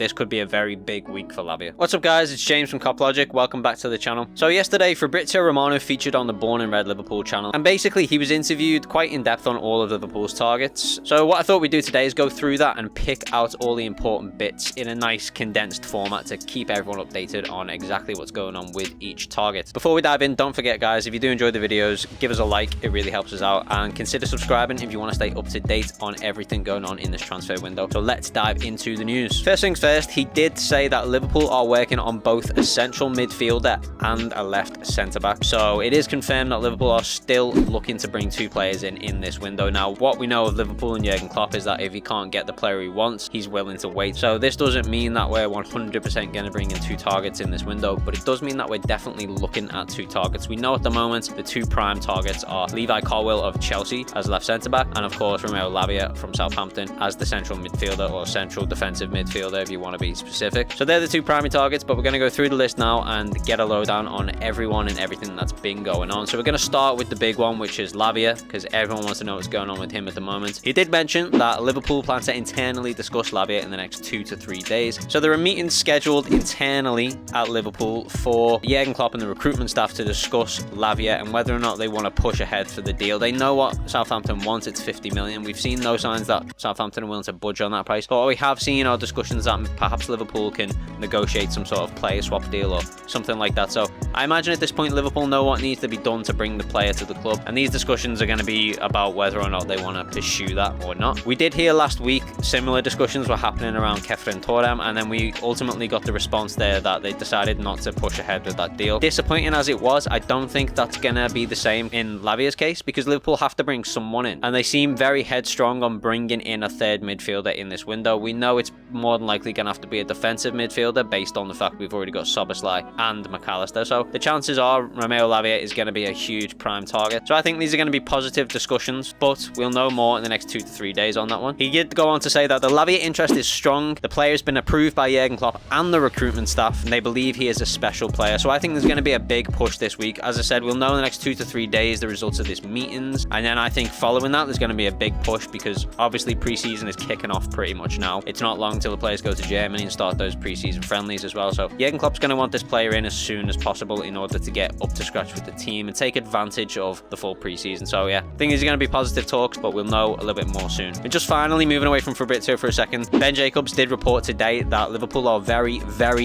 this could be a very big week for Lavia. What's up guys, it's James from Cop Logic. Welcome back to the channel. So yesterday, Fabrizio Romano featured on the Born and Red Liverpool channel, and basically he was interviewed quite in depth on all of Liverpool's targets. So what I thought we'd do today is go through that and pick out all the important bits in a nice condensed format to keep everyone updated on exactly what's going on with each target. Before we dive in, don't forget guys, if you do enjoy the videos, give us a like, it really helps us out, and consider subscribing if you want to stay up to date on everything going on in this transfer window. So let's dive into the news. First things first, he did say that Liverpool are working on both a central midfielder and a left centre-back. So it is confirmed that Liverpool are still looking to bring two players in this window. Now, what we know of Liverpool and Jurgen Klopp is that if he can't get the player he wants, he's willing to wait. So this doesn't mean that we're 100% going to bring in two targets in this window, but it does mean that we're definitely looking at two targets. We know at the moment the two prime targets are Levi Colwill of Chelsea as left centre-back, and of course Romeo Lavia from Southampton as the central midfielder, or central defensive midfielder if you want to be specific. So they're the two primary targets, but we're going to go through the list now and get a lowdown on everyone and everything that's been going on. So we're going to start with the big one, which is Lavia, because everyone wants to know what's going on with him at the moment. He did mention that Liverpool plans to internally discuss Lavia in the next 2 to 3 days. So there are meetings scheduled internally at Liverpool for Jurgen Klopp and the recruitment staff to discuss Lavia and whether or not they want to push ahead for the deal. They know what Southampton wants, it's 50 million. We've seen no signs that Southampton are willing to budge on that price, but what we have seen are discussions that perhaps Liverpool can negotiate some sort of player swap deal or something like that. So I imagine at this point Liverpool know what needs to be done to bring the player to the club, and these discussions are going to be about whether or not they want to pursue that or not. We did hear last week similar discussions were happening around Thuram, and then we ultimately got the response there that they decided not to push ahead with that deal. Disappointing as it was, I don't think that's going to be the same in Lavia's case, because Liverpool have to bring someone in, and they seem very headstrong on bringing in a third midfielder in this window. We know it's more than likely going to have to be a defensive midfielder based on the fact we've already got Szoboszlai and McAllister, so the chances are Romeo Lavia is going to be a huge prime target. So I think these are going to be positive discussions, but we'll know more in the next 2 to 3 days on that one. He did go on to say that the Lavia interest is strong, the player has been approved by Jurgen Klopp and the recruitment staff, and they believe he is a special player. So I think there's going to be a big push this week. As I said, we'll know in the next 2 to 3 days the results of this meetings, and then I think following that there's going to be a big push, because obviously pre-season is kicking off pretty much now. It's not long till the players go to Germany and start those pre-season friendlies as well. So Jurgen Klopp's going to want this player in as soon as possible in order to get up to scratch with the team and take advantage of the full pre-season. So yeah, I think these are going to be positive talks, but we'll know a little bit more soon. And just finally, moving away from Fabrizio for a second, Ben Jacobs did report today that Liverpool are very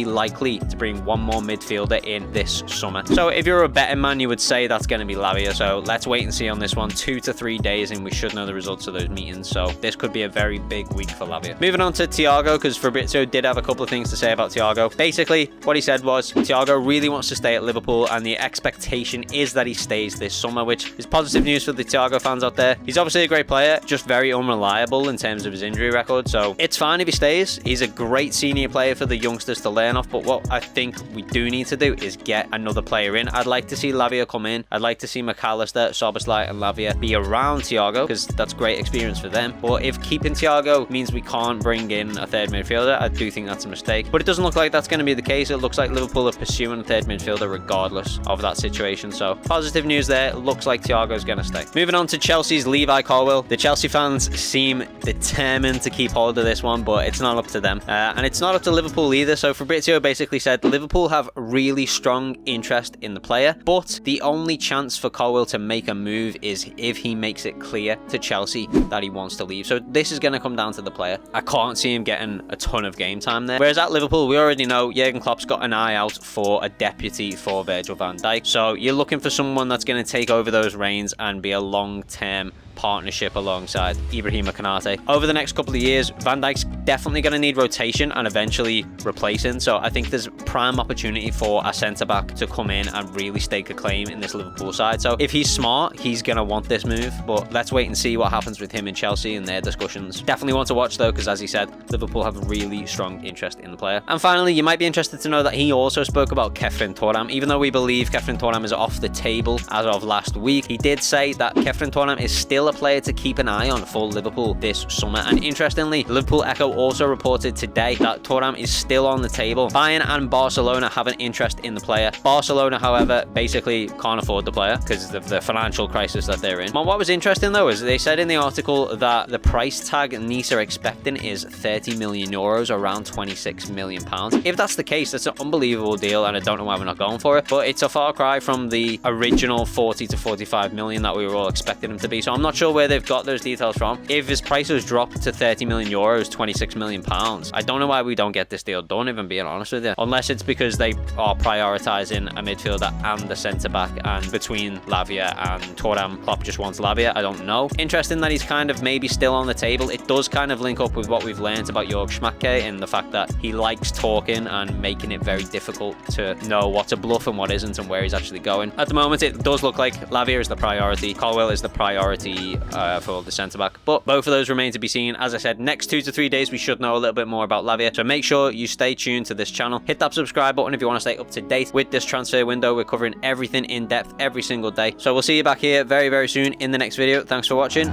likely to bring one more midfielder in this summer. So if you're a betting man, you would say that's going to be Lavia. So let's wait and see on this one. 2 to 3 days and we should know the results of those meetings. So this could be a very big week for Lavia. Moving on to Thiago, because Fabrizio did have a couple of things to say about Thiago. Basically, what he said was Thiago really wants to stay at Liverpool, and the expectation is that he stays this summer, which is positive news for the Thiago fans out there. He's obviously a great player, just very unreliable in terms of his injury record. So it's fine if he stays. He's a great senior player for the youngsters to learn off, but what I think we do need to do is get another player in. I'd like to see Lavia come in. I'd like to see McAllister, Szoboszlai and Lavia be around Thiago, because that's great experience for them. But if keeping Thiago means we can't bring in a third midfielder, I do think that's a mistake. But it doesn't look like that's going to be the case. It looks like Liverpool are pursuing a third midfielder regardless of that situation. So positive news there. It looks like Thiago's going to stay. Moving on to Chelsea's Levi Colwill. The Chelsea fans seem determined to keep hold of this one, but it's not up to them. And it's not up to Liverpool either. So Fabrizio basically said Liverpool have really strong interest in the player, but the only chance for Colwill to make a move is if he makes it clear to Chelsea that he wants to leave. So this is going to come down to the player. I can't see him getting a ton of game time there. Whereas at Liverpool, we already know Jurgen Klopp's got an eye out for a deputy for Virgil van Dijk. So you're looking for someone that's going to take over those reins and be a long-term partnership alongside Ibrahima Konate. Over the next couple of years, Van Dijk's definitely going to need rotation and eventually replacing. So I think there's prime opportunity for a centre-back to come in and really stake a claim in this Liverpool side. So if he's smart, he's going to want this move. But let's wait and see what happens with him in Chelsea and their discussions. Definitely want to watch though, because as he said, Liverpool have a really strong interest in the player. And finally, you might be interested to know that he also spoke about Thuram. Even though we believe Thuram is off the table as of last week, he did say that Thuram is still still a player to keep an eye on for Liverpool this summer. And interestingly, Liverpool Echo also reported today that Thuram is still on the table. Bayern and Barcelona have an interest in the player. Barcelona, however, basically can't afford the player because of the financial crisis that they're in. But what was interesting though is they said in the article that the price tag Nice are expecting is 30 million euros, around 26 million pounds. If that's the case, that's an unbelievable deal, and I don't know why we're not going for it. But it's a far cry from the original 40 to 45 million that we were all expecting him to be. So I'm not sure where they've got those details from. If his price has dropped to 30 million euros, 26 million pounds, I don't know why we don't get this deal done, if I'm being honest with you. Unless it's because they are prioritizing a midfielder and a centre back, and between Lavia and Thuram, Klopp just wants Lavia. I don't know. Interesting that he's kind of maybe still on the table. It does kind of link up with what we've learned about Jörg Schmatke and the fact that he likes talking and making it very difficult to know what's a bluff and what isn't and where he's actually going. At the moment, it does look like Lavia is the priority. Colwill is the priority for the centre-back. But both of those remain to be seen. As I said, next 2 to 3 days, we should know a little bit more about Lavia. So make sure you stay tuned to this channel. Hit that subscribe button if you want to stay up to date with this transfer window. We're covering everything in depth every single day. So we'll see you back here very, very soon in the next video. Thanks for watching.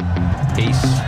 Peace.